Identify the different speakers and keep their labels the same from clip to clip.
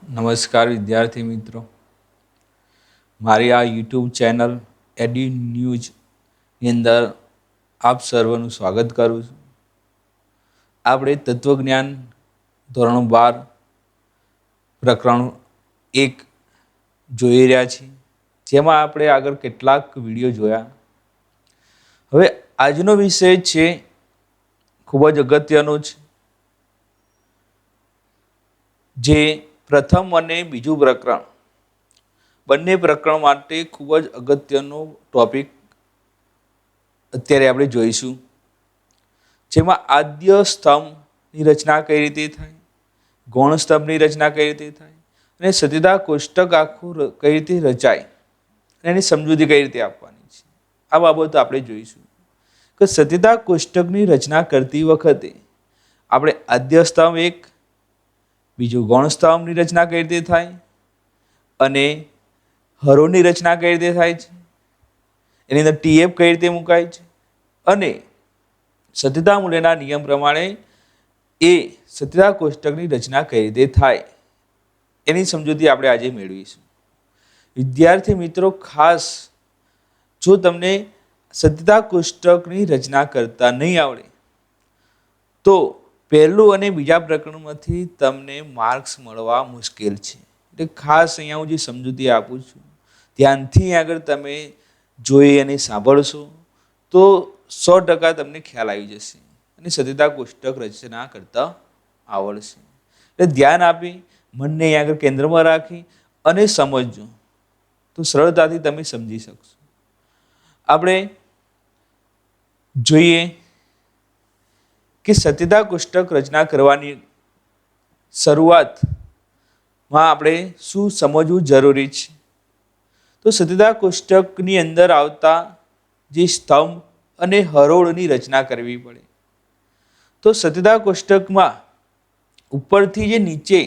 Speaker 1: નમસ્કાર વિદ્યાર્થી મિત્રો, મારી આ યુટ્યુબ ચેનલ એડ્યુ ન્યૂઝની અંદર આપ સર્વનું સ્વાગત કરું છું. આપણે તત્વજ્ઞાન ધોરણ 12 પ્રકરણ 1 જોઈ રહ્યા છીએ, જેમાં આપણે આગળ કેટલાક વિડીયો જોયા. હવે આજનો વિષય છે ખૂબ જ અગત્યનો છે, જે પ્રથમ અને બીજું પ્રકરણ બંને પ્રકરણ માટે ખૂબ જ અગત્યનો ટોપિક અત્યારે આપણે જોઈશું, જેમાં આદ્ય સ્તંભની રચના કઈ રીતે થાય, ગૌણ સ્તંભની રચના કઈ રીતે થાય અને સતીતા કોષ્ટક આખું કઈ રીતે રચાય, એની સમજૂતી કઈ રીતે આપવાની છે. આ બાબતો આપણે જોઈશું કે સતીતા કોષ્ટકની રચના કરતી વખતે આપણે આદ્ય સ્તંભ એક, બીજું ગૌણ સ્તંભની રચના કઈ રીતે થાય અને હરોળની રચના કઈ રીતે થાય છે, એની અંદર ટીએફ કઈ રીતે મુકાય છે અને સતીતા મૂલ્યના નિયમ પ્રમાણે એ સતીતા કોષ્ટકની રચના કઈ રીતે થાય, એની સમજૂતી આપણે આજે મેળવીશું. વિદ્યાર્થી મિત્રો, ખાસ જો તમને સતીતા કોષ્ટકની રચના કરતા નહીં આવડે તો પહેલું અને બીજા પ્રકરણમાંથી તમને માર્ક્સ મળવા મુશ્કેલ છે. એટલે ખાસ અહીંયા હું જે સમજૂતી આપું છું, ધ્યાનથી આગળ તમે જોઈ અને સાંભળશો તો 100% તમને ખ્યાલ આવી જશે અને સતીતા કોષ્ટક રચના કરતા આવડશે. એટલે ધ્યાન આપી મનને અહીંયા આગળ કેન્દ્રમાં રાખી અને સમજજો તો સરળતાથી તમે સમજી શકશો. આપણે જોઈએ કે સતીતા કોષ્ટક રચના કરવાની શરૂઆતમાં આપણે શું સમજવું જરૂરી છે. તો સતીતા કોષ્ટકની અંદર આવતા જે સ્તંભ અને હરોળની રચના કરવી પડે. તો સતીતા કોષ્ટકમાં ઉપરથી જે નીચે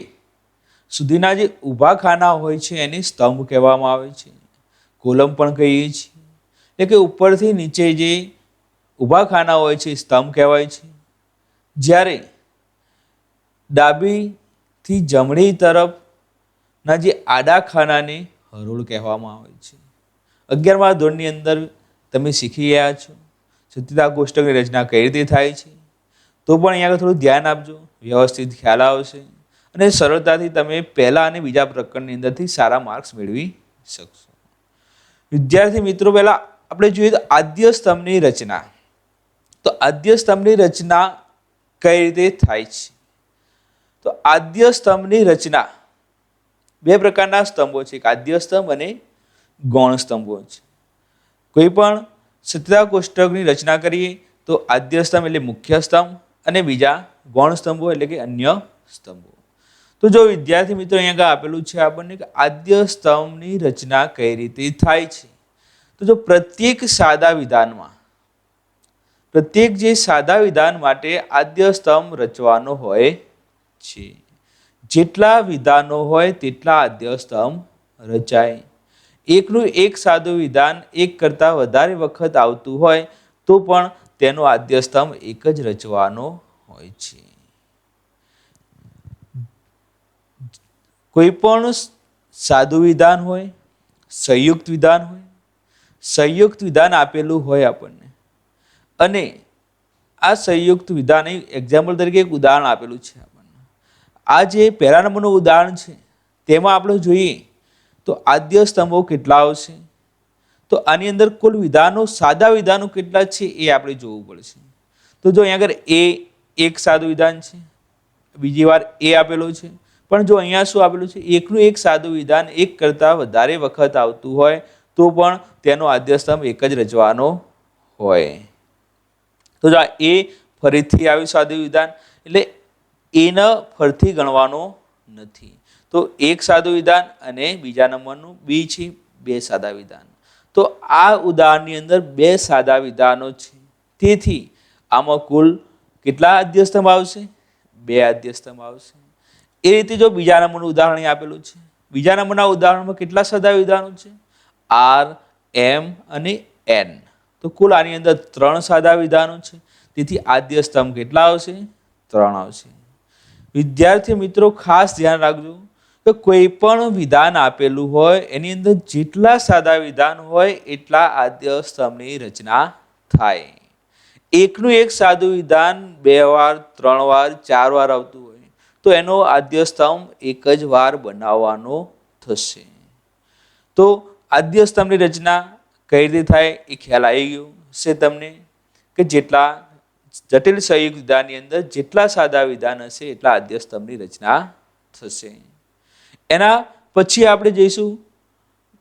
Speaker 1: સુધીના જે ઊભા ખાના હોય છે એને સ્તંભ કહેવામાં આવે છે, કોલમ પણ કહીએ છીએ. એટલે કે ઉપરથી નીચે જે ઊભા ખાના હોય છે સ્તંભ કહેવાય છે, જ્યારે ડાબીથી જમણી તરફના જે આડા ખાનાને હરોળ કહેવામાં આવે છે. 11મા ધોરણની અંદર તમે શીખી ગયા છો સતીતા કોષ્ટકની રચના કઈ રીતે થાય છે, તો પણ અહીંયા થોડું ધ્યાન આપજો, વ્યવસ્થિત ખ્યાલ આવશે અને સરળતાથી તમે પહેલા અને બીજા પ્રકરણની અંદરથી સારા માર્ક્સ મેળવી શકશો. વિદ્યાર્થી મિત્રો, પહેલા આપણે જોઈએ તો આદ્ય સ્તંભની રચના. તો આદ્ય સ્તંભની રચના કઈ રીતે થાય છે? તો આદ્ય સ્તંભની રચના બે પ્રકારના સ્તંભો છે, એક આદ્ય સ્તંભ અને ગૌણ સ્તંભો છે. કોઈ પણ સતીતા કોષ્ટકની રચના કરીએ તો આદ્ય સ્તંભ એટલે મુખ્ય સ્તંભ અને બીજા ગૌણ સ્તંભો એટલે કે અન્ય સ્તંભો. તો જો વિદ્યાર્થી મિત્રો અહીંયા આપેલું છે આપણને કે આદ્ય સ્તંભની રચના કઈ રીતે થાય છે, તો જો પ્રત્યેક સાદા વિધાનમાં પ્રત્યેક જે સાદા વિધાન માટે આદ્ય સ્તંભ રચવાનો હોય છે, જેટલા વિધાનો હોય તેટલા આદ્ય સ્તંભ રચાય. એકનું એક સાદું વિધાન એક કરતાં વધારે વખત આવતું હોય તો પણ તેનો આદ્ય સ્તંભ એક જ રચવાનો હોય છે. કોઈ પણ સાદું વિધાન હોય, સંયુક્ત વિધાન હોય, સંયુક્ત વિધાન આપેલું હોય આપણને અને આ સંયુક્ત વિધાન એક્ઝામ્પલ તરીકે એક ઉદાહરણ આપેલું છે આપણને. આ જે પહેલા નંબરનું ઉદાહરણ છે તેમાં આપણે જોઈએ તો આદ્ય સ્તંભો કેટલા આવશે, તો આની અંદર કુલ વિધાનો સાદા વિધાનો કેટલા છે એ આપણે જોવું પડશે. તો જો અહીંયા આગળ એક સાદું વિધાન છે, બીજી વાર એ આપેલો છે, પણ જો અહીંયા શું આપેલું છે, એકનું એક સાદું વિધાન એક કરતાં વધારે વખત આવતું હોય તો પણ તેનો આદ્ય સ્તંભ એક જ રચવાનો હોય. તો જો એ ફરીથી આવ્યું સાદું વિધાન એટલે એને ફરીથી ગણવાનો નથી. તો એક સાદું વિધાન અને બીજા નંબરનું બી છે બે સાદા વિધાન. તો આ ઉદાહરણની અંદર બે સાદા વિધાનો છે, તેથી આમાં કુલ કેટલા આદ્ય સ્તંભ આવશે? બે આદ્ય સ્તંભ આવશે. એ રીતે જો બીજા નંબરનું ઉદાહરણ આપેલું છે, બીજા નંબરના ઉદાહરણમાં કેટલા સાદા વિધાનો છે? આર, એમ અને એન. તો કુલ આની અંદર 3 સાદા વિધાનો છે, તેથી આદ્ય સ્તંભ કેટલા આવશે? 3 આવશે. વિદ્યાર્થી મિત્રો, ખાસ ધ્યાન રાખજો તો કોઈ પણ વિધાન આપેલું હોય એની અંદર જેટલા સાદા વિધાન હોય એટલા આદ્ય સ્તંભની રચના થાય. એકનું એક સાદું વિધાન 2 વાર 3 વાર 4 વાર આવતું હોય તો એનો આદ્ય સ્તંભ એક જ વાર બનાવવાનો થશે. તો આદ્ય સ્તંભની રચના કઈ રીતે થાય એ ખ્યાલ આવી ગયો છે તમને કે જેટલા જટિલ સંયુક્ત વિધાનની અંદર જેટલા સાદા વિધાન હશે એટલા આદ્ય સ્તંભની રચના થશે. એના પછી આપણે જઈશું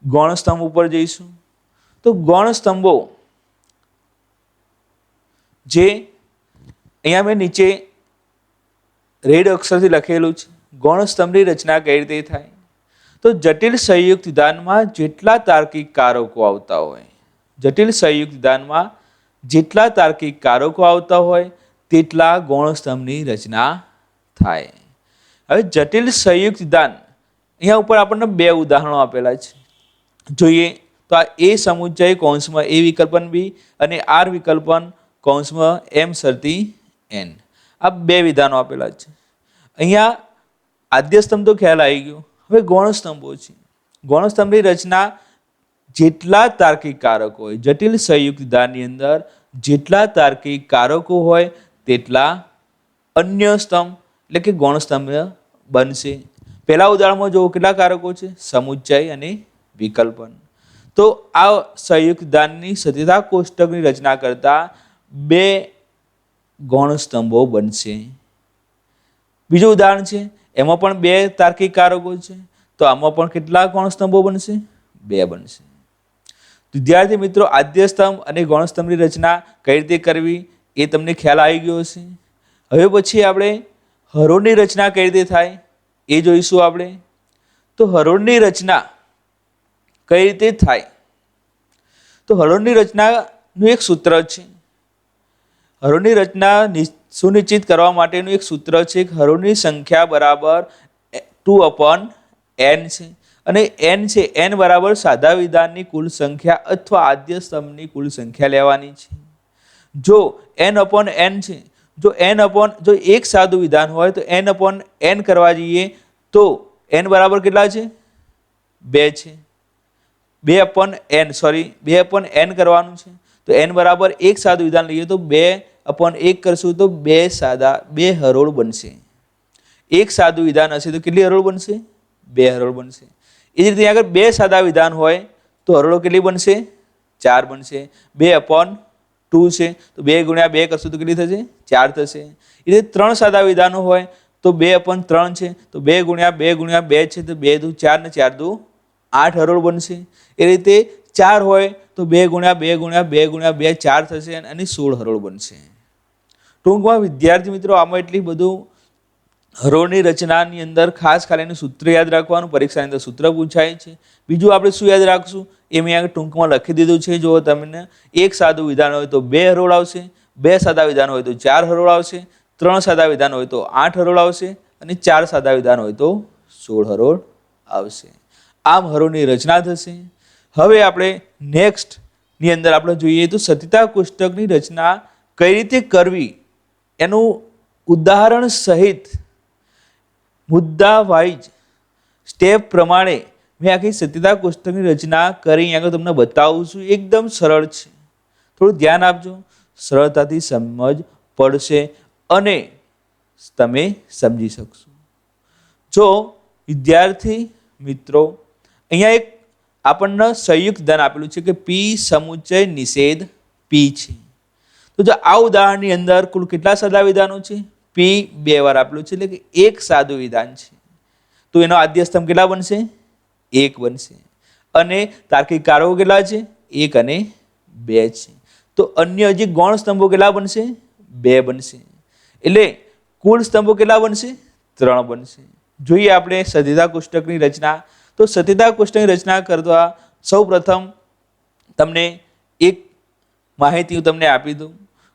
Speaker 1: ગૌણ સ્તંભ ઉપર જઈશું. તો ગૌણ સ્તંભો જે અહીંયા મેં નીચે રેડ અક્ષરથી લખેલું છે. ગૌણ સ્તંભની રચના કઈ રીતે થાય? તો જટિલ સંયુક્ત વિધાનમાં જેટલા તાર્કિક કારકો આવતા હોય, જટિલ સંયુક્ત વિધાનમાં જેટલા તાર્કિક કારકો આવતા હોય તેટલા ગૌણ સ્તંભની રચના થાય. હવે જટિલ સંયુક્ત વિધાન અહીંયા ઉપર આપણને 2 ઉદાહરણો આપેલા છે. જોઈએ તો આ એ સમુચ્ચય કૌંસમાં એ વિકલ્પન બી અને આર વિકલ્પન કૌંસમાં એમ શરતી એન, આ 2 વિધાનો આપેલા છે. અહીંયા આદ્ય સ્તંભ તો ખ્યાલ આવી ગયો. હવે ગૌણ સ્તંભો છે. ગૌણ સ્તંભની રચના જેટલા તાર્કિક કારકો હોય, જટિલ સંયુક્ત વિધાનની અંદર જેટલા તાર્કિક કારકો હોય તેટલા અન્ય સ્તંભ એટલે કે ગૌણ સ્તંભ બનશે. પહેલા ઉદાહરણમાં જો કેટલા કારકો છે? સમુચ્ચય અને વિકલ્પન. તો આ સંયુક્ત વિધાનની સત્યતા કોષ્ટકની રચના કરતા 2 ગૌણ સ્તંભો બનશે. બીજું ઉદાહરણ છે એમાં પણ 2 તાર્કિક કારકો છે તો આમાં પણ કેટલા ગૌણ સ્તંભો બનશે? 2 બનશે. વિદ્યાર્થી મિત્રો, આદ્ય સ્તંભ અને ગૌણ સ્તંભની રચના કઈ રીતે કરવી એ તમને ખ્યાલ આવી ગયો હશે. હવે પછી આપણે હરોળની રચના કઈ રીતે થાય એ જોઈશું આપણે. તો હરોળની રચના કઈ રીતે થાય? તો હરોળની રચનાનું એક સૂત્ર છે. હરોળની રચના સુનિશ્ચિત કરવા માટેનું એક સૂત્ર છે કે હરોળની સંખ્યા બરાબર 2/n છે અને n છે n બરાબર સાદા વિધાનની કુલ સંખ્યા અથવા આદ્ય સ્તંભની કુલ સંખ્યા લેવાની છે. જો n/n છે, જો એક સાદું વિધાન હોય તો n/n કરવા જઈએ તો n બરાબર કેટલા છે? 2 છે. 2/n કરવાનું છે તો n બરાબર એક સાદું વિધાન લઈએ તો 2/1 કરશું તો 2 હરોળ બનશે. એક સાદું વિધાન હશે તો કેટલી હરોળ બનશે? 2 હરોળ બનશે. એ જ રીતે આગળ 2 સાદા વિધાન હોય તો હરોળો કેટલી બનશે? 4 બનશે. 2/2 છે તો 2 × 2 કરશું તો કેટલી થશે? 4 થશે. એ રીતે 3 સાદા વિધાનો હોય તો 2/3 છે તો 2 × 2 × 2 છે તો 2 દુ 4 ને 4 દુ 8 હરોળ બનશે. એ રીતે 4 હોય તો 2 × 2 × 2 × 2 4 થશે અને 16 હરોળ બનશે. ટૂંકમાં વિદ્યાર્થી મિત્રો આમાં એટલી બધું હરોળની રચનાની અંદર ખાસ ખાલીનું સૂત્ર યાદ રાખવાનું. પરીક્ષાની અંદર સૂત્ર પૂછાય છે. બીજું આપણે શું યાદ રાખશું એ મેં આગળ ટૂંકમાં લખી દીધું છે. જો તમને એક સાદું વિધાન હોય તો 2 હરોળ આવશે, 2 સાદા વિધાન હોય તો 4 હરોળ આવશે, 3 સાદા વિધાન હોય તો 8 હરોળ આવશે અને 4 સાદા વિધાન હોય તો 16 હરોળ આવશે. આમ હરોળની રચના થશે. હવે આપણે નેક્સ્ટની અંદર આપણે જોઈએ તો સત્યતા કોષ્ટકની રચના કઈ રીતે કરવી એનું ઉદાહરણ સહિત મુદ્દા વાઇઝ સ્ટેપ પ્રમાણે મેં આખી સત્યતા કોષ્ટકની રચના કરી આગળ તમને બતાવું છું. એકદમ સરળ છે. થોડું ધ્યાન આપજો, સરળતાથી સમજ પડશે અને તમે સમજી શકશો. જો વિદ્યાર્થી મિત્રો અહીંયા એક આપણને સંયુક્ત વિધાન આપેલું છે કે P સમુચ્ચય નિષેધ P છે. તો જો આ ઉદાહરણની અંદર કુલ કેટલા સાદા વિધાનો છે? P 2 વાર આપેલું છે એટલે કે એક સાદું વિધાન છે. તો એનો આદ્ય સ્તંભ કેટલા બનશે? 1 બનશે. અને તાર્કિક કારકો કેટલા છે? 1 અને 2 છે. તો અન્ય હજી ગૌણ સ્તંભો કેટલા બનશે? 2 બનશે. એટલે કુલ સ્તંભો કેટલા બનશે? 3 બનશે. જોઈએ આપણે સત્યતા કોષ્ટકની રચના. તો સત્યતા કોષ્ટકની રચના કરતા સૌ પ્રથમ તમને એક માહિતી હું તમને આપી દઉં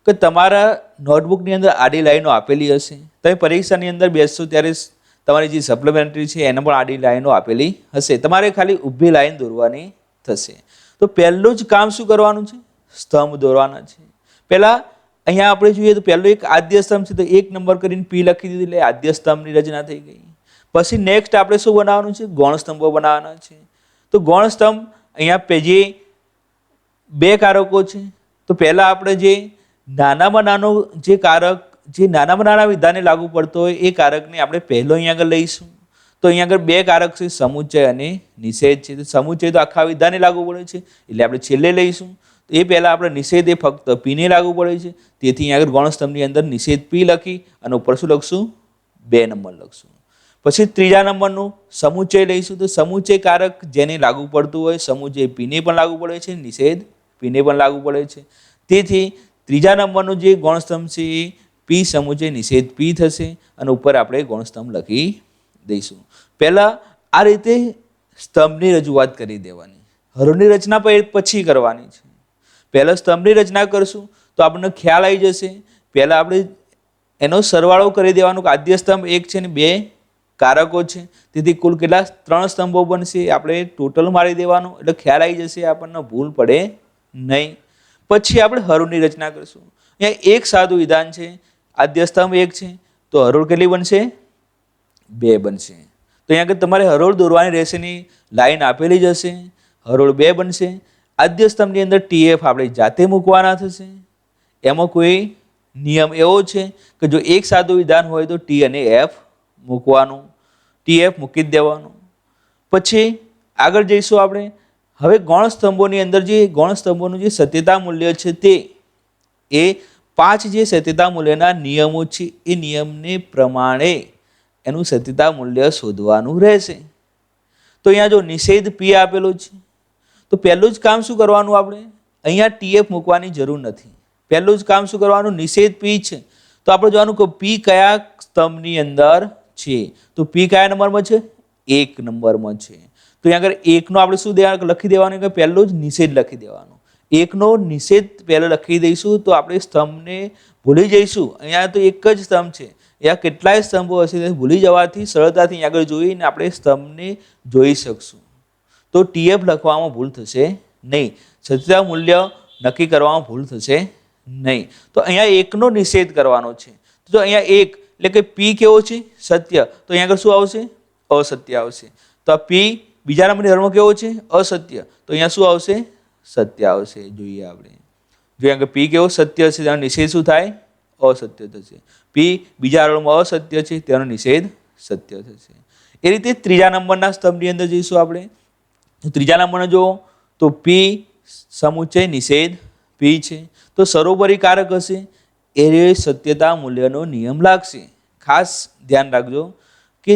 Speaker 1: કે તમારા નોટબુકની અંદર આડી લાઈનો આપેલી હશે. તમે પરીક્ષાની અંદર બેસશો ત્યારે તમારી જે સપ્લિમેન્ટરી છે એને પણ આડી લાઈનો આપેલી હશે. તમારે ખાલી ઊભી લાઈન દોરવાની થશે. તો પહેલું જ કામ શું કરવાનું છે? સ્તંભ દોરવાના છે. પહેલાં અહીંયા આપણે જોઈએ તો પહેલું એક આદ્ય સ્તંભ છે તો 1 નંબર કરીને P લખી દીધું એટલે આદ્ય સ્તંભની રચના થઈ ગઈ. પછી નેક્સ્ટ આપણે શું બનાવવાનું છે? ગૌણ સ્તંભો બનાવવાના છે. તો ગૌણ સ્તંભ અહીંયા જે બે કારકો છે, તો પહેલા આપણે જે નાનામાં નાનો જે કારક, જે નાનામાં નાના વિધાને લાગુ પડતો હોય એ કારકને આપણે પહેલો અહીંયા આગળ લઈશું. તો અહીંયા આગળ બે કારક છે, સમુચ્ચય અને નિષેધ છે. તો સમુચ્ચય તો આખા વિધાને લાગુ પડે છે એટલે આપણે છેલ્લે લઈશું. તો એ પહેલાં આપણે નિષેધ એ ફક્ત પીને લાગુ પડે છે, તેથી અહીંયા આગળ ગૌણ સ્તંભની અંદર નિષેધ પી લખી અને ઉપર શું લખશું? 2 નંબર લખશું. પછી ત્રીજા નંબરનું સમુચ્ચય લઈશું. તો સમુચ્ચય કારક જેને લાગુ પડતું હોય, સમુચ્ચય પીને પણ લાગુ પડે છે, નિષેધ પીને પણ લાગુ પડે છે. તેથી ત્રીજા નંબરનું જે ગૌણ સ્તંભ છે એ પી સમુચ્ચય નિષેધ પી થશે અને ઉપર આપણે ગૌણ સ્તંભ લખી દઈશું. પહેલાં આ રીતે સ્તંભની રજૂઆત કરી દેવાની, હરોળની રચના પછી કરવાની છે. પહેલાં સ્તંભની રચના કરશું તો આપણને ખ્યાલ આવી જશે. પહેલાં આપણે એનો સરવાળો કરી દેવાનો કે આદ્ય સ્તંભ 1 છે ને 2 કારકો છે, તેથી કુલ કેટલા? 3 સ્તંભો બનશે. આપણે ટોટલ મારી દેવાનું એટલે ખ્યાલ આવી જશે, આપણને ભૂલ પડે નહીં. પછી આપણે હરોળની રચના કરશું. અહીંયા એક સાદું વિધાન છે, આદ્ય સ્તંભ 1 છે તો હરોળ કેટલી બનશે? 2 બનશે. તો અહીંયા આગળ તમારે હરોળ દોરવાની રહેશે ની લાઈન આપેલી જ હશે. હરોળ 2 બનશે. આદ્ય સ્તંભની અંદર TF આપણે જાતે મૂકવાના થશે. એમાં કોઈ નિયમ એવો છે કે જો એક સાદું વિધાન હોય તો T અને F મૂકવાનું, TF મૂકી જ દેવાનું. પછી આગળ જઈશું આપણે. હવે ગૌણ સ્તંભોની અંદર જે ગૌણ સ્તંભોનું જે સત્યતા મૂલ્ય છે તે એ 5 જે સત્યતા મૂલ્યના નિયમો છે એ નિયમને પ્રમાણે એનું સત્યતા મૂલ્ય શોધવાનું રહેશે. તો અહીંયા જો નિષેધ P આપેલો છે તો પહેલું જ કામ શું કરવાનું? આપણે અહીંયા TF મૂકવાની જરૂર નથી. પહેલું જ કામ શું કરવાનું? નિષેધ P છે તો આપણે જોવાનું કે P કયા સ્તંભની અંદર છે. તો P કયા નંબરમાં છે? 1 નંબરમાં છે. તો અહીંયા આગળ 1નો આપણે શું લખી દેવાનું કે પહેલું જ નિષેધ લખી દેવાનું. 1નો નિષેધ પહેલાં લખી દઈશું તો આપણે સ્તંભને ભૂલી જઈશું. અહીંયા તો એક જ સ્તંભ છે, અહીંયા કેટલાય સ્તંભો હશે તે ભૂલી જવાથી સરળતાથી અહીં આગળ જોઈને આપણે સ્તંભને જોઈ શકશું. તો TF લખવામાં ભૂલ થશે નહીં, સત્યતા મૂલ્ય નક્કી કરવામાં ભૂલ થશે નહીં. તો અહીંયા 1નો નિષેધ કરવાનો છે. તો અહીંયા 1 એટલે કે P કેવો છે? સત્ય. તો અહીંયા આગળ શું આવશે? અસત્ય આવશે. તો આ P બીજા નંબરની હરોળમાં કેવો છે? અસત્ય. તો અહીંયા શું આવશે? સત્ય આવશે. જોઈએ આપણે, જો અહીંયા P કેવો? સત્ય છે, તેનો નિષેધ શું થાય? અસત્ય થશે. P બીજા હરોળમાં અસત્ય છે, તેનો નિષેધ સત્ય થશે. એ રીતે ત્રીજા નંબરના સ્તંભની અંદર જઈશું આપણે. ત્રીજા નંબરનો જો તો P સમુચ્ચય નિષેધ P છે તો સર્વોપરી કારક હશે એ સત્યતા મૂલ્યનો નિયમ લાગશે. ખાસ ધ્યાન રાખજો કે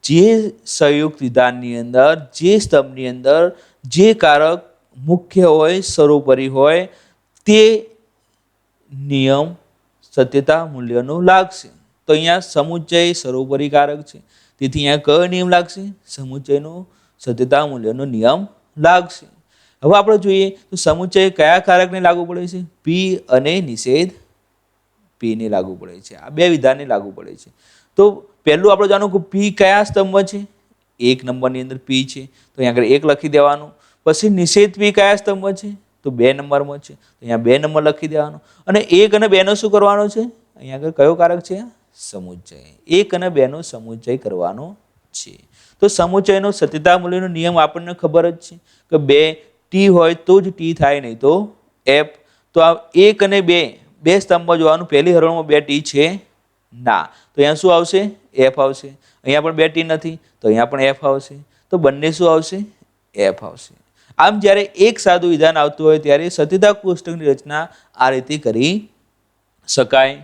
Speaker 1: જે સંયુક્ત વિધાનની અંદર, જે સ્તંભની અંદર જે કારક મુખ્ય હોય, સર્વોપરી હોય તે નિયમ સત્યતા મૂલ્યનો લાગશે. તો અહીંયા સમુચ્ચય સર્વોપરી કારક છે, તેથી અહીંયા કયો નિયમ લાગશે? સમુચ્ચયનો સત્યતા મૂલ્યનો નિયમ લાગશે. હવે આપણે જોઈએ તો સમુચ્ચય કયા કારકને લાગુ પડે છે? P અને નિષેધ P ને લાગુ પડે છે. આ બે વિધાનને લાગુ પડે છે. તો પહેલું આપણે જાણવું કે P કયા સ્તંભમાં છે? 1 નંબરની અંદર P છે તો અહીંયા આગળ 1 લખી દેવાનું. પછી નિષેધ P કયા સ્તંભમાં છે? તો 2 નંબરમાં છે તો અહીંયા 2 નંબર લખી દેવાનો. અને 1 અને 2 નો શું કરવાનો છે? અહીંયા આગળ કયો કારક છે? સમુચ્ચય. 1 અને 2 નો સમુચ્ચય કરવાનો છે. તો સમુચ્ચયનો સત્યતા મૂલ્યનો નિયમ આપણને ખબર જ છે કે 2 T હોય તો જ T થાય, નહીં તો F. તો આ 1 અને 2 સ્તંભમાં જોવાનું, પહેલી હરોળમાં 2 T છે ના, તો અહીંયા શું આવશે? F આવશે. અહીંયા પણ 2 T નથી તો અહીંયા પણ F આવશે. તો બંને શું આવશે? F આવશે. આમ જ્યારે એક સાદું વિધાન આવતું હોય ત્યારે સત્યતા કોષ્ટકની રચના આ રીતે કરી શકાય.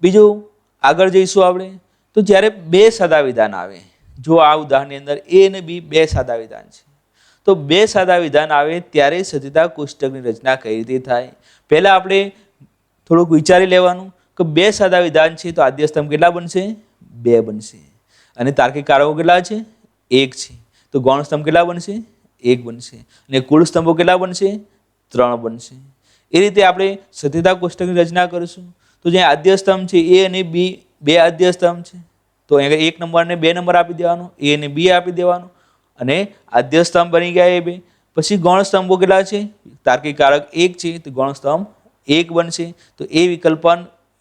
Speaker 1: બીજું આગળ જઈશું આપણે. તો જ્યારે 2 સાદા વિધાન આવે, જો આ ઉદાહરણની અંદર A અને B 2 સાદા વિધાન છે, તો 2 સાદા વિધાન આવે ત્યારે સત્યતા કોષ્ટકની રચના કઈ રીતે થાય? પહેલાં આપણે થોડુંક વિચારી લેવાનું કે 2 સાદા વિધાન છે તો આદ્ય સ્તંભ કેટલા બનશે? 2 બનશે. અને તાર્કિક કારકો કેટલા છે? 1 છે. તો ગૌણ સ્તંભ કેટલા બનશે? 1 બનશે. અને કુલ સ્તંભો કેટલા બનશે? 3 બનશે. એ રીતે આપણે સત્યતા કોષ્ટકની રચના કરીશું. તો જ્યાં આદ્ય સ્તંભ છે A અને B 2 આદ્ય સ્તંભ છે તો અહીંયા 1 નંબર અને 2 નંબર આપી દેવાનો, A અને B આપી દેવાનો અને આદ્ય સ્તંભ બની ગયા એ 2. પછી ગૌણ સ્તંભો કેટલા છે? તાર્કિક કારક 1 છે તો ગૌણ સ્તંભ 1 બનશે. તો એ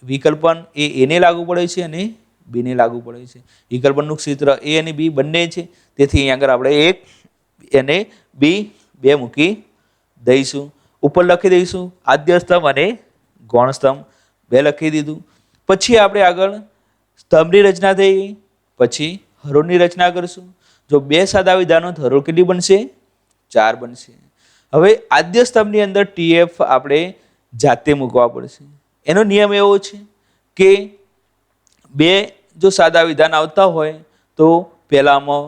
Speaker 1: વિકલ્પન એ એને લાગુ પડે છે અને બીને લાગુ પડે છે. વિકલ્પનનું ક્ષેત્ર એ અને બી બંને છે, તેથી અહીં આગળ આપણે 1 અને બી 2 મૂકી દઈશું. ઉપર લખી દઈશું આદ્ય સ્તંભ અને ગૌણ સ્તંભ 2 લખી દીધું. પછી આપણે આગળ સ્તંભની રચના થઈ ગઈ, પછી હરોળની રચના કરીશું. જો 2 સાદા વિધાનો તો હરોળ કેટલી બનશે? 4 બનશે. હવે આદ્ય સ્તંભની અંદર TF આપણે જાતે મૂકવા પડશે. એનો નિયમ એવો છે કે 2 જો સાદા વિધાન આવતા હોય તો પહેલામાં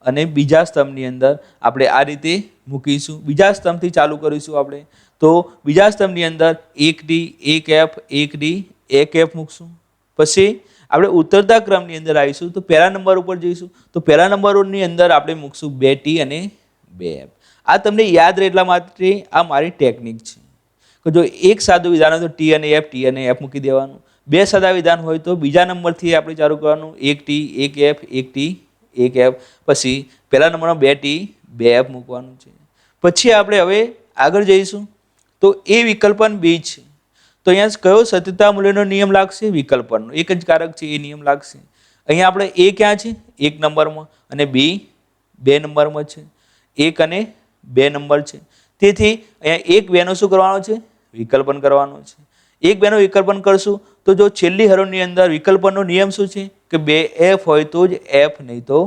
Speaker 1: અને બીજા સ્તંભની અંદર આપણે આ રીતે મૂકીશું. બીજા સ્તંભથી ચાલુ કરીશું આપણે. તો બીજા સ્તંભની અંદર 1D 1F 1D 1F મૂકશું. પછી આપણે ઉતરતા ક્રમની અંદર આવીશું તો પહેલા નંબર ઉપર જઈશું તો પહેલા નંબરની અંદર આપણે મૂકશું 2T અને 2F. આ તમને યાદ રહે એટલા માટે આ મારી ટેકનિક છે કે જો એક સાદું વિધાન હોય તો T અને F મૂકી દેવાનું. 2 સાદા વિધાન હોય તો બીજા નંબરથી આપણે ચાલુ કરવાનું 1T 1F 1T 1F. પછી પહેલા નંબરમાં 2T 2F મૂકવાનું છે. પછી આપણે હવે આગળ જઈશું તો એ વિકલ્પન બી છે. તો અહીંયા કયો સત્યતા મૂલ્યનો નિયમ લાગશે? વિકલ્પનનો. એક જ કારક છે એ નિયમ લાગશે. અહીંયા આપણે એ ક્યાં છે? 1 નંબરમાં અને બી 2 નંબરમાં છે. 1 અને 2 નંબર છે, તેથી અહીંયા 1 2 નો શું કરવાનો છે? વિકલ્પન કરવાનો છે. 1 2 નો વિકલ્પન કરશું તો જો છેલ્લી હરોળની અંદર વિકલ્પનનો નિયમ શું છે કે 2F હોય તો જ F, નહીં તો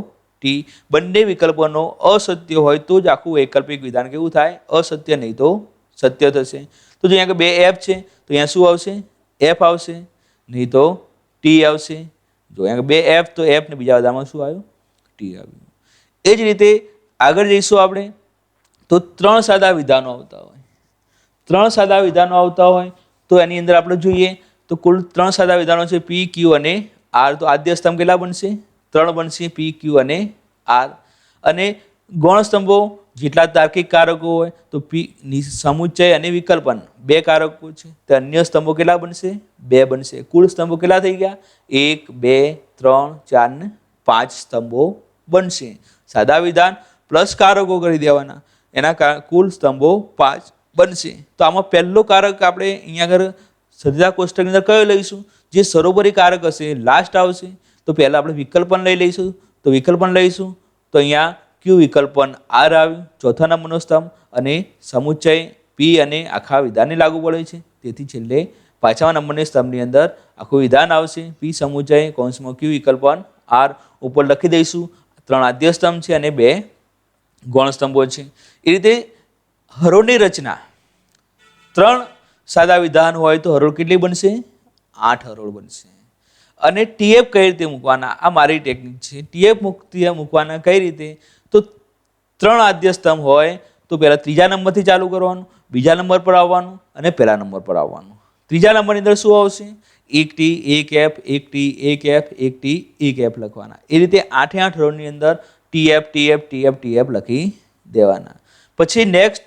Speaker 1: T. બંને વિકલ્પનો અસત્ય હોય તો જ આખું વૈકલ્પિક વિધાન કેવું થાય? અસત્ય, નહીં તો સત્ય થશે. તો જો અહીંયા 2F છે તો અહીંયા શું આવશે? F આવશે, નહીં તો T આવશે. જો અહીંયા 2F તો F ને બીજા બધામાં શું આવ્યું? T આવ્યું. એ જ રીતે આગળ જઈશું આપણે તો 3 સાદા વિધાનો આવતા હોય. 3 સાદા વિધાનો આવતા હોય તો એની અંદર આપણે જોઈએ તો કુલ 3 સાદા વિધાનો છે P, Q અને R. તો આદ્ય સ્તંભ કેટલા બનશે? 3 બનશે, P, Q અને R. અને ગૌણ સ્તંભો જેટલા તાર્કિક કારકો હોય તો P સમુચ્ચય અને વિકલ્પન 2 કારકો છે, તો અન્ય સ્તંભો કેટલા બનશે? 2 બનશે. કુલ સ્તંભો કેટલા થઈ ગયા? 1 2 3 4 ને 5 સ્તંભો બનશે. સાદા વિધાન પ્લસ કારકો કરી દેવાના, એના કુલ સ્તંભો 5 બનશે. તો આમાં પહેલો કારક આપણે અહીંયા આગળ સદ્ધતા કોષ્ટકની અંદર કયો લઈશું? જે સર્વોપરી કારક હશે લાસ્ટ આવશે. તો પહેલાં આપણે વિકલ્પન લઈ લઈશું. તો વિકલ્પન લઈશું તો અહીંયા Q વિકલ્પન R આવ્યું, ચોથા નંબરનો સ્તંભ, અને સમુચ્ચય P અને આખા વિધાનને લાગુ પડે છે, તેથી છેલ્લે 5મા નંબરની સ્તંભની અંદર આખું વિધાન આવશે. P સમુચ્ચય કૌંસમાં Q વિકલ્પન R. ઉપર લખી દઈશું 3 આદ્ય સ્તંભ છે અને 2 ગૌણ સ્તંભો છે. એ રીતે હરોળની રચના 3 સાદા વિધાન હોય તો હરોળ કેટલી બનશે? 8 હરોળ બનશે. અને TF કઈ રીતે મૂકવાના? આ મારી ટેકનિક છે. TF મૂકવાના કઈ રીતે? તો 3 આદ્ય સ્તંભ હોય તો પહેલા ત્રીજા નંબરથી ચાલુ કરવાનું, બીજા નંબર પર આવવાનું અને પહેલા નંબર પર આવવાનું. ત્રીજા નંબરની અંદર શું આવશે? 1T 1F 1T 1F 1T 1F લખવાના. એ રીતે 8 8 હરોળની અંદર TF TF TF TF લખી દેવાના. પછી નેક્સ્ટ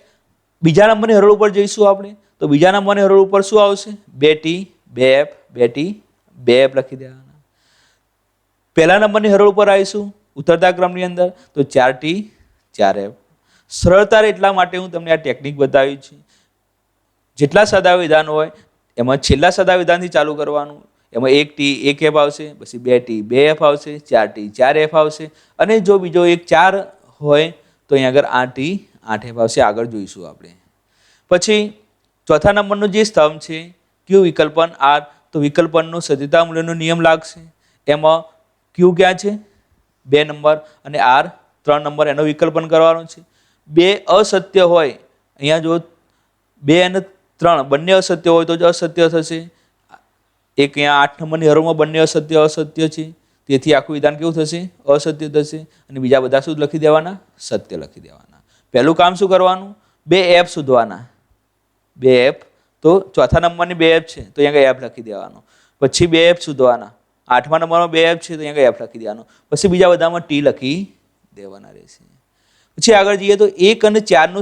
Speaker 1: બીજા નંબરની હરોળ ઉપર જઈશું આપણે. તો બીજા નંબરની હરોળ ઉપર શું આવશે? 2T 2F 2T 2F લખી દેવાના. પહેલા નંબરની હરોળ ઉપર આવીશું ઉતરતા ક્રમની અંદર તો 4T 4F. સરળતા એટલા માટે હું તમને આ ટેકનિક બતાવી છે. જેટલા સાદા વિધાન હોય એમાં છેલ્લા સાદા વિધાનથી ચાલુ કરવાનું. એમાં 1T 1F આવશે, પછી 2T 2F આવશે, 4T 4F આવશે, અને જો બીજો એક 4 હોય તો અહીંયા આગળ 8T 8F આવશે. આગળ જોઈશું આપણે. પછી ચોથા નંબરનો જે સ્તંભ છે Q વિકલ્પન R. તો વિકલ્પનનો સત્યતા મૂલ્યનો નિયમ લાગશે. એમાં Q ક્યાં છે? 2 નંબર અને R 3 નંબર. એનો વિકલ્પન કરવાનો છે. 2 અસત્ય હોય, અહીંયા જો 2 અને 3 બંને અસત્ય હોય તો જ અસત્ય થશે. એક અહીંયા 8 નંબરની હરોળમાં બંને અસત્ય છે, તેથી આખું વિધાન કેવું થશે? અસત્ય થશે. અને બીજા બધા શું લખી દેવાના? સત્ય લખી દેવાના. પહેલું કામ શું કરવાનું? 2F શોધવાના. 2F તો ચોથા નંબરની 2F છે તો અહીંયા F લખી દેવાનો. પછી 2F શોધવાના. 8મા નંબરમાં 2F છે તો અહીંયા F લખી દેવાનો. પછી બીજા બધામાં T લખી દેવાના રહેશે. પછી આગળ જઈએ તો 1 અને 4 નો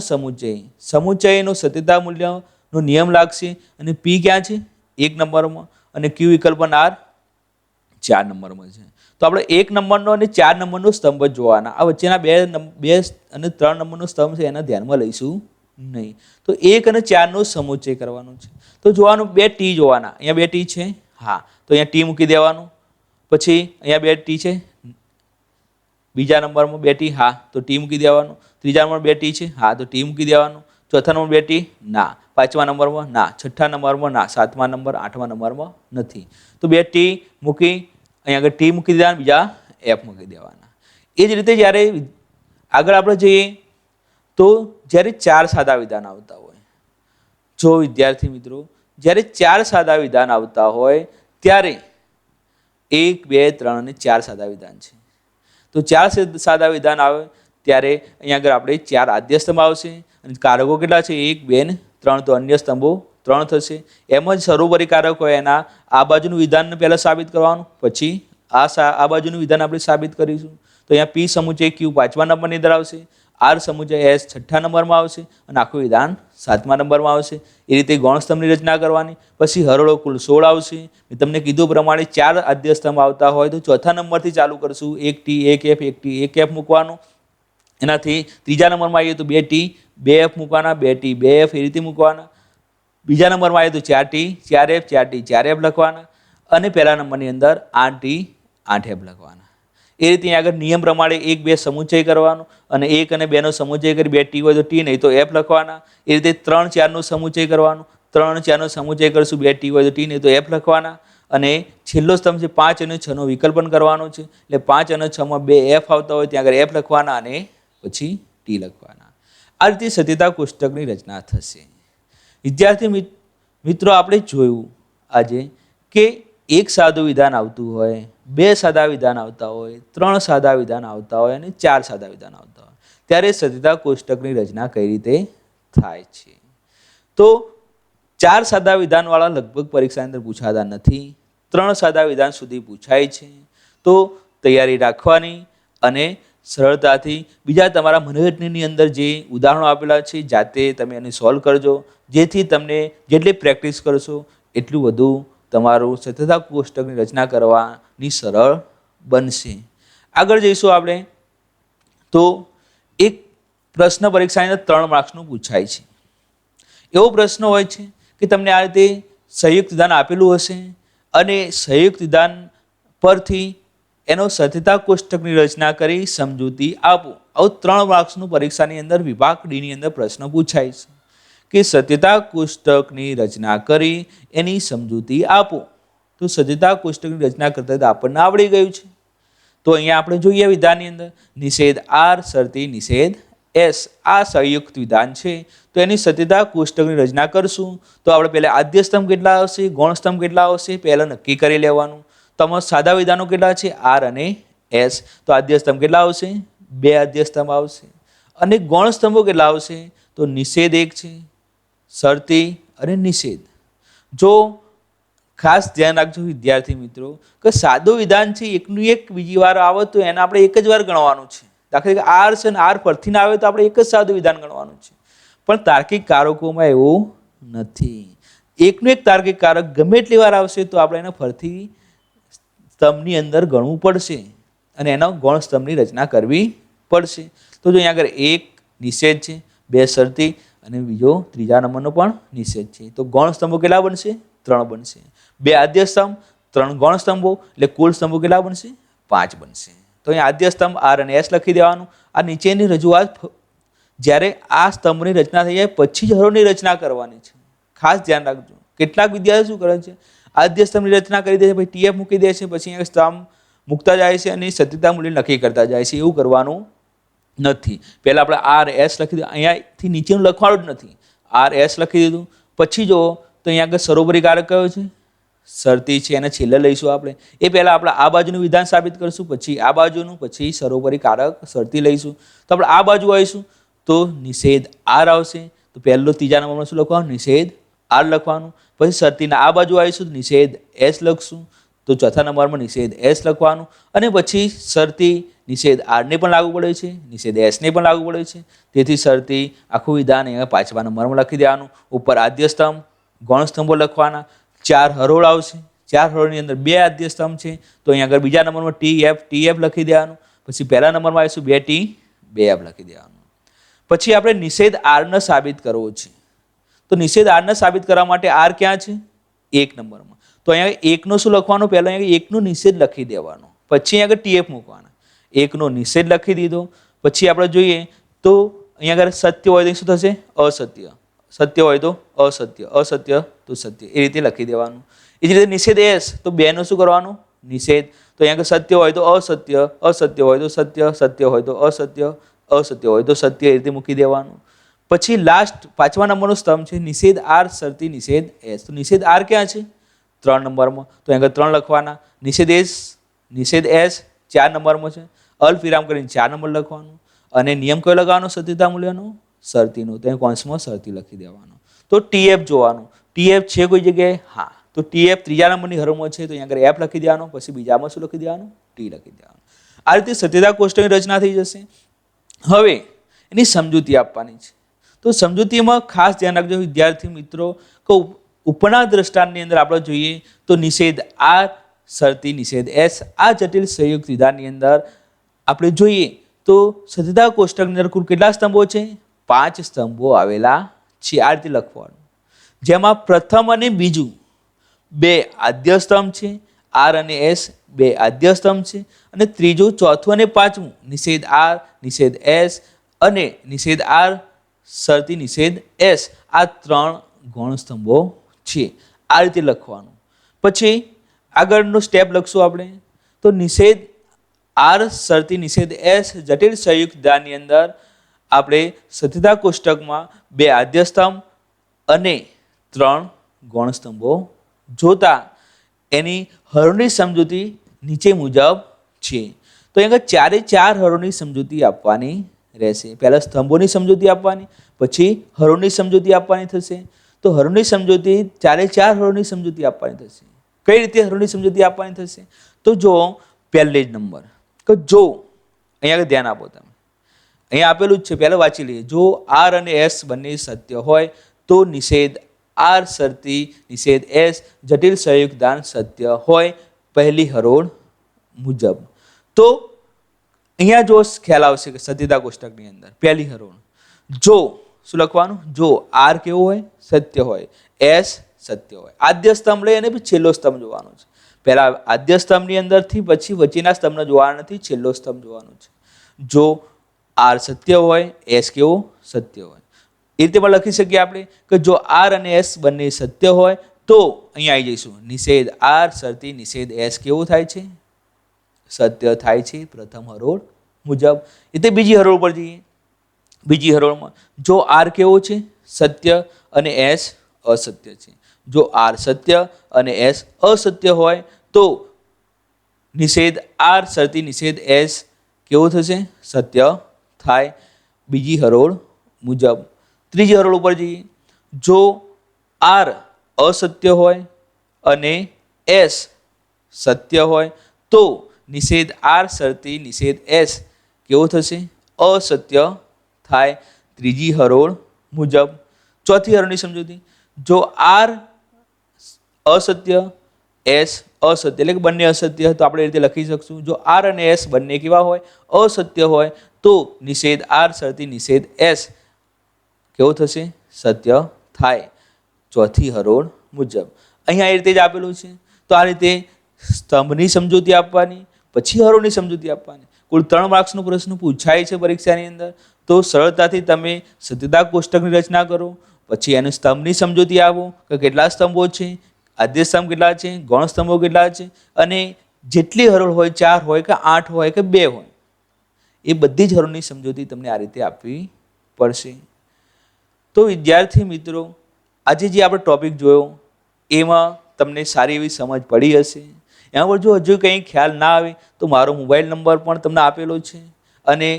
Speaker 1: સમુચ્ચયનો સત્યતા મૂલ્યનો નિયમ લાગશે. અને P ક્યાં છે? 1 નંબરમાં, અને Q વિકલ્પન R 4 નંબરમાં છે. તો આપણે 1 નંબરનો અને 4 નંબરનો સ્તંભ જ જોવાના. આ વચ્ચેના 2 અને 3 નંબરનો સ્તંભ છે એના ધ્યાનમાં લઈશું નહીં. તો 1 અને 4 નો સમુચ્ચય કરવાનો છે. તો જોવાનું 2T જોવાના. અહીંયા 2T છે, હા, તો અહીંયા T મૂકી દેવાનું. પછી અહીંયા 2 ટી છે, બીજા નંબરમાં 2 ટી, હા તો ટી મૂકી દેવાનું. ત્રીજા નંબર 2 ટી છે, હા તો ટી મૂકી દેવાનું. ચોથા નંબર 2 ટી, ના. પાંચમા નંબરમાં ના, છઠ્ઠા નંબરમાં ના, સાતમા નંબર, આઠમા નંબરમાં નથી. તો 2 ટી મૂકી અહીંયા આગળ ટી મૂકી દેવાના, બીજા એફ મૂકી દેવાના. એ જ રીતે જ્યારે આગળ આપણે જઈએ તો જ્યારે 4 સાદા વિધાન આવતા હોય, જો વિદ્યાર્થી મિત્રો જ્યારે 4 સાદા વિધાન આવતા હોય ત્યારે 1, 2, 3 અને 4 સાદા વિધાન છે. તો 4 સાદા વિધાન આવે ત્યારે અહીંયા આગળ આપણે 4 આદ્ય સ્તંભ આવશે અને કારકો કેટલા છે? 1, 2 ને 3. તો અન્ય સ્તંભો 3 થશે. એમ જ સરોવરી કારક હોય એના આ બાજુનું વિધાન પહેલાં સાબિત કરવાનું, પછી આ બાજુનું વિધાન આપણે સાબિત કરીશું. તો અહીંયા પી સમુચય ક્યુ 5મા નંબરની અંદર આવશે, આર સમુચય એસ 6ઠ્ઠા નંબરમાં આવશે અને આખું વિધાન 7મા નંબરમાં આવશે. એ રીતે ગૌણ સ્તંભની રચના કરવાની. પછી હરોળો કુલ 16 આવશે. મેં તમને કીધું પ્રમાણે 4 આદ્ય સ્તંભ આવતા હોય તો ચોથા નંબરથી ચાલુ કરશું. 1 ટી 1 એફ 1 ટી 1 એફ મૂકવાનું. એનાથી ત્રીજા નંબરમાં આવીએ તો 2 ટી 2 એફ મૂકવાના, 2 ટી 2 એફ એ રીતે મૂકવાના. બીજા નંબરમાં આવીએ તો 4 ટી 4 એફ 4 ટી 4 એફ લખવાના અને પહેલા નંબરની અંદર 8 ટી 8 એફ લખવાના. એ રીતે આગળ નિયમ પ્રમાણે 1, 2 સમુચય કરવાનો અને 1 અને 2 નો સમુચય કરી 2 ટી હોય તો ટી, નહીં તો એફ લખવાના. એ રીતે 3, 4 નો સમુચય કરવાનો, 3, 4 નો સમુચય કરશું 2 ટી હોય તો ટી, નહીં તો એફ લખવાના. અને છેલ્લો સ્તંભ છે 5 અને 6 નો વિકલ્પન કરવાનો છે. એટલે 5 અને 6 માં 2 એફ આવતા હોય ત્યાં આગળ એફ લખવાના અને પછી ટી લખવાના. આ રીતે સત્યતા કોષ્ટકની રચના થશે. વિદ્યાર્થી મિત્રો આપણે જોયું આજે કે 1 સાદું વિધાન આવતું હોય, 2 સાદા વિધાન આવતા હોય, 3 સાદા વિધાન આવતા હોય અને 4 સાદા વિધાન આવતા હોય ત્યારે સત્યતા કોષ્ટકની રચના કઈ રીતે થાય છે. તો 4 સાદા વિધાનવાળા લગભગ પરીક્ષાની અંદર પૂછાતા નથી. 3 સાદા વિધાન સુધી પૂછાય છે. તો તૈયારી રાખવાની અને સરળતાથી બીજા તમારા મનોરંજનની અંદર જે ઉદાહરણો આપેલા છે જાતે તમે એને સોલ્વ કરજો. જેથી તમને જેટલી પ્રેક્ટિસ કરશો એટલું વધુ તમારું સત્યતા કોષ્ટકની રચના કરવાની સરળ બનશે. આગળ જઈશું આપણે. તો એક પ્રશ્ન પરીક્ષાની અંદર 3 માર્ક્સનું પૂછાય છે. એવો પ્રશ્ન હોય છે કે તમને આ રીતે સંયુક્ત વિધાન આપેલું હશે અને સંયુક્ત વિધાન પરથી એનો સત્યતા કોષ્ટકની રચના કરી સમજૂતી આપો. આવું 3 માર્ક્સનું પરીક્ષાની અંદર વિભાગ ડીની અંદર પ્રશ્ન પૂછાય છે કે સત્યતા કોષ્ટકની રચના કરી એની સમજૂતી આપો. તો સત્યતા કોષ્ટકની રચના કરતા આપણને આવડી ગયું છે. તો અહીંયા આપણે જોઈએ વિધાનની અંદર નિષેધ આર શરતી નિષેધ એસ આ સંયુક્ત વિધાન છે. તો એની સત્યતા કોષ્ટકની રચના કરશું. તો આપણે પહેલા આદ્ય સ્તંભ કેટલા આવશે, ગૌણ સ્તંભ કેટલા આવશે પહેલાં નક્કી કરી લેવાનું. તો આમાં સાદા વિધાનો કેટલા છે? આર અને એસ. તો આદ્ય સ્તંભ કેટલા આવશે? 2 આદ્ય સ્તંભ આવશે. અને ગૌણ સ્તંભો કેટલા આવશે? તો નિષેધ 1 છે, શરતી અને નિષેધ. જો ખાસ ધ્યાન રાખજો વિદ્યાર્થી મિત્રો કે સાદું વિધાન છે એકનું એક બીજી વાર આવે તો એને આપણે એક જ વાર ગણવાનું છે. દાખલા તરીકે આર છે ને આર પરથી ના આવે તો આપણે એક જ સાદું વિધાન ગણવાનું છે. પણ તાર્કિક કારકોમાં એવું નથી. એકનું એક તાર્કિક કારક ગમે એટલી વાર આવશે તો આપણે એને ફરતી સ્તંભની અંદર ગણવું પડશે અને એનો ગૌણ સ્તંભની રચના કરવી પડશે. તો જો અહીંયા આગળ 1 નિષેધ છે, 2 શરતી અને બીજો ત્રીજા નંબરનો પણ નિષેધ છે. તો ગૌણ સ્તંભો કેટલા બનશે? 3 બનશે. 2 આદ્ય સ્તંભ, 3 ગૌણ સ્તંભો એટલે કુલ સ્તંભો કેટલા બનશે? 5 બનશે. તો અહીંયા આદ્ય સ્તંભ આર અને એસ લખી દેવાનું. આ નીચેની રજૂઆત જ્યારે આ સ્તંભની રચના થઈ જાય પછી જ હરોળની રચના કરવાની છે. ખાસ ધ્યાન રાખજો. કેટલાક વિદ્યાર્થીઓ શું કરે છે આદ્ય સ્તંભની રચના કરી દે છે, પછી ટીએફ મૂકી દે છે, પછી અહીંયા સ્તંભ મૂકતા જાય છે અને સત્યતા મૂલ્ય નક્કી કરતા જાય છે. એવું કરવાનું નથી. પહેલાં આપણે આર એસ લખી દીધું. અહીંયાથી નીચેનું લખવાનું જ નથી. આર એસ લખી દીધું. પછી જો તો અહીંયા આગળ સરોવરી કારક કયો છે? શરતી છે. એને છેલ્લે લઈશું આપણે. એ પહેલાં આપણે આ બાજુનું વિધાન સાબિત કરીશું, પછી આ બાજુનું, પછી સરોવરી કારક શરતી લઈશું. તો આપણે આ બાજુ આવીશું તો નિષેધ આર આવશે. તો પહેલો ત્રીજા નંબરમાં શું લખવાનું? નિષેધ આર લખવાનું. પછી શરતીના આ બાજુ આવીશું તો નિષેધ એસ લખશું. તો ચોથા નંબરમાં નિષેધ એસ લખવાનું. અને પછી શરતી નિષેધ આરને પણ લાગુ પડે છે, નિષેધ એસને પણ લાગુ પડે છે. તેથી શરતી આખું વિધાન અહીંયા 5મા નંબરમાં લખી દેવાનું. ઉપર આદ્ય સ્તંભ, ગૌણ સ્તંભો લખવાના. 4 હરોળ આવશે. 4 હરોળની અંદર 2 આદ્ય સ્તંભ છે. તો અહીંયા આગળ બીજા નંબરમાં ટી એફ લખી દેવાનું. પછી પહેલા નંબરમાં આવીશું 2 ટી 2 એફ લખી દેવાનું. પછી આપણે નિષેધ આરને સાબિત કરવો છે. તો નિષેધ આરને સાબિત કરવા માટે આર ક્યાં છે? 1 નંબરમાં. તો તો અહીંયા એકનો શું લખવાનું? પહેલાં અહીંયા એકનો નિષેધ લખી દેવાનો, પછી અહીંયા આગળ TF મૂકવાના. એકનો નિષેધ લખી દીધો. પછી આપણે જોઈએ તો અહીંયા આગળ સત્ય હોય તો શું થશે? અસત્ય. સત્ય હોય તો અસત્ય, અસત્ય તો સત્ય, એ રીતે લખી દેવાનું. એ જ રીતે નિષેધ એસ, તો બેનો શું કરવાનું? નિષેધ. તો અહીંયા આગળ સત્ય હોય તો અસત્ય, અસત્ય હોય તો સત્ય, સત્ય હોય તો અસત્ય, અસત્ય હોય તો સત્ય, એ રીતે મૂકી દેવાનું. પછી લાસ્ટ 5મા નંબરનો સ્તંભ છે નિષેધ આર શરતી નિષેધ એસ. તો નિષેધ આર ક્યાં છે? 3 નંબરમાં. તો અહીંયા 3 લખવાના. નિષેધ એસ 4 નંબરમાં છે. અલ્પ વિરામ કરીને 4 નંબર લખવાનું. અને નિયમ કયો લગાવવાનો સત્યતા મૂલ્યનો? શરતીનો. તો અહીં કૌંસમાં શરતી લખી દેવાનો. તો TF જોવાનું. TF છે કોઈ જગ્યાએ? હા. તો TF 3જા નંબરની હરોળમાં છે, તો અહીંયા આગળ F લખી દેવાનો. પછી બીજામાં શું લખી દેવાનું? T લખી દેવાનું. આ રીતે સત્યતા કોષ્ટકની રચના થઈ જશે. હવે એની સમજૂતી આપવાની છે. તો સમજૂતીમાં ખાસ ધ્યાન રાખજો વિદ્યાર્થી મિત્રો કે ઉપરના દ્રષ્ટાંતની અંદર આપણે જોઈએ તો નિષેધ આર શરતી નિષેધ એસ, આ જટિલ સંયુક્ત વિધાનની અંદર આપણે જોઈએ તો સત્યતા કોષ્ટકની અંદર કુલ કેટલા સ્તંભો છે? 5 સ્તંભો આવેલા છે. આ રીતે લખવાનું. જેમાં પ્રથમ અને બીજું 2 આદ્ય સ્તંભ છે, આર અને એસ 2 આદ્ય સ્તંભ છે, અને ત્રીજું, ચોથું અને પાંચમું નિષેધ આર નિષેધ એસ અને નિષેધ આર શરતી નિષેધ એસ, આ 3 ગૌણ સ્તંભો છે. આ રીતે લખવાનું. પછી આગળનો સ્ટેપ લખશું આપણે. તો નિષેધ આર શરતી નિષેધ એસ જટિલ સંયુક્ત વિધાનની અંદર આપણે સત્યતા કોષ્ટકમાં 2 આદ્ય સ્તંભ અને 3 ગૌણ સ્તંભો જોતા એની હરોળની સમજૂતી નીચે મુજબ છે. તો અહીંયા ચારે 4 હરોળની સમજૂતી આપવાની રહેશે. પહેલાં સ્તંભોની સમજૂતી આપવાની, પછી હરોળની સમજૂતી આપવાની થશે. તો હરોળની સમજૂતી ચારે 4 હરોળની સમજૂતી આપવાની થશે. કઈ રીતે હરોળની સમજૂતી આપવાની થશે? તો જો પહેલે જ નંબર કે જો અહીંયા ધ્યાન આપો તમે, અહીંયા આપેલું જ છે, પહેલાં વાંચી લઈએ. જો આર અને એસ બંને સત્ય હોય તો નિષેધ આર શરતી નિષેધ એસ જટિલ સંયુક્ત વિધાન સત્ય હોય પહેલી હરોળ મુજબ. તો અહીંયા જો ખ્યાલ આવશે કે સત્યતા કોષ્ટકની અંદર પહેલી હરોળ જો શું લખવાનું? જો આર કેવો હોય? સત્ય હોય, એસ સત્ય હોય. આદ્ય સ્તંભ લઈ અને પછી છેલ્લો સ્તંભ જોવાનો છે. પહેલા આદ્ય સ્તંભની અંદરથી પછી વચ્ચેના સ્તંભને જોવાનો નથી, છેલ્લો સ્તંભ જોવાનો છે. જો આર સત્ય હોય, એસ કેવો? સત્ય હોય. એ રીતે પણ લખી શકીએ આપણે કે જો આર અને એસ બંને સત્ય હોય તો અહીંયા આવી જઈશું નિષેધ આર શરતી નિષેધ એસ કેવું થાય છે? સત્ય થાય છે પ્રથમ હરોળ મુજબ. એટલે બીજી હરોળ પર જઈએ. બીજી હરોળમાં જો આર કેવો છે? સત્ય અને એસ અસત્ય છે. જો આર સત્ય અને એસ અસત્ય હોય તો નિષેધ આર શરતી નિષેધ એસ કેવો થશે? સત્ય થાય બીજી હરોળ મુજબ. ત્રીજી હરોળ ઉપર જઈએ. જો આર અસત્ય હોય અને એસ સત્ય હોય તો નિષેધ આર શરતી નિષેધ એસ કેવો થશે? અસત્ય થાય ત્રીજી હરોળ મુજબ. ચોથી હરોળની સમજૂતી. જો આર અસત્ય એસ અસત્ય એટલે કે બંને અસત્ય તો આપણે એ રીતે લખી શકશું. જો આર અને એસ બંને કેવા હોય? અસત્ય હોય તો નિષેધ આર શરતી નિષેધ એસ કેવો થશે? સત્ય થાય ચોથી હરોળ મુજબ. અહીંયા એ રીતે જ આપેલું છે. તો આ રીતે સ્તંભની સમજૂતી આપવાની, પછી હરોળની સમજૂતી આપવાની. કુલ 3 માર્ક્સનો પ્રશ્ન પૂછાય છે પરીક્ષાની અંદર. તો સરળતાથી તમે સત્યતા કોષ્ટકની રચના કરો, પછી એનું સ્તંભની સમજૂતી આપો કે કેટલા સ્તંભો છે, આદ્ય સ્તંભ કેટલા છે, ગૌણ સ્તંભો કેટલા છે, અને જેટલી હરોળ હોય 4 હોય કે 8 હોય કે 2 હોય એ બધી જ હરોળની સમજૂતી તમને આ રીતે આપવી પડશે. તો વિદ્યાર્થી મિત્રો આજે જે આપણે ટોપિક જોયો એમાં તમને સારી એવી સમજ પડી હશે. એના પર જો હજુ કંઈ ખ્યાલ ના આવે તો મારો મોબાઈલ નંબર પણ તમને આપેલો છે અને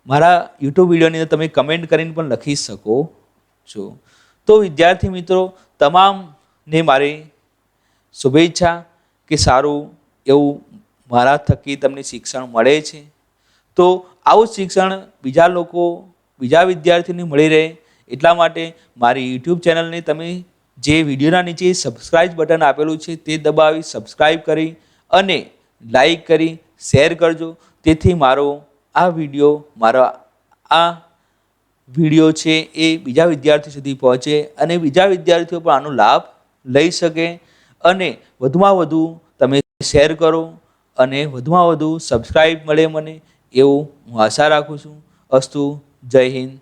Speaker 1: મારા યુટ્યુબ વિડીયોની અંદર તમે કમેન્ટ કરીને પણ લખી શકો છો. તો વિદ્યાર્થી મિત્રો તમામને મારી શુભેચ્છા કે સારું એવું મારા થકી તમને શિક્ષણ મળે છે. તો આવું શિક્ષણ બીજા લોકો બીજા વિદ્યાર્થીઓને મળી રહે એટલા માટે મારી યુટ્યુબ ચેનલને તમે જે વિડીયોના નીચે સબસ્ક્રાઇબ બટન આપેલું છે તે દબાવી સબસ્ક્રાઇબ કરી અને લાઈક કરી શેર કરજો, તેથી મારો આ વિડીયો છે એ બીજા વિદ્યાર્થીઓ સુધી પહોંચે અને બીજા વિદ્યાર્થીઓ પણ આનો લાભ લઈ શકે અને વધુમાં વધુ તમે શેર કરો અને વધુમાં વધુ સબસ્ક્રાઈબ મળે મને એવું હું આશા રાખું છું. અસ્તુ. જય હિન્દ.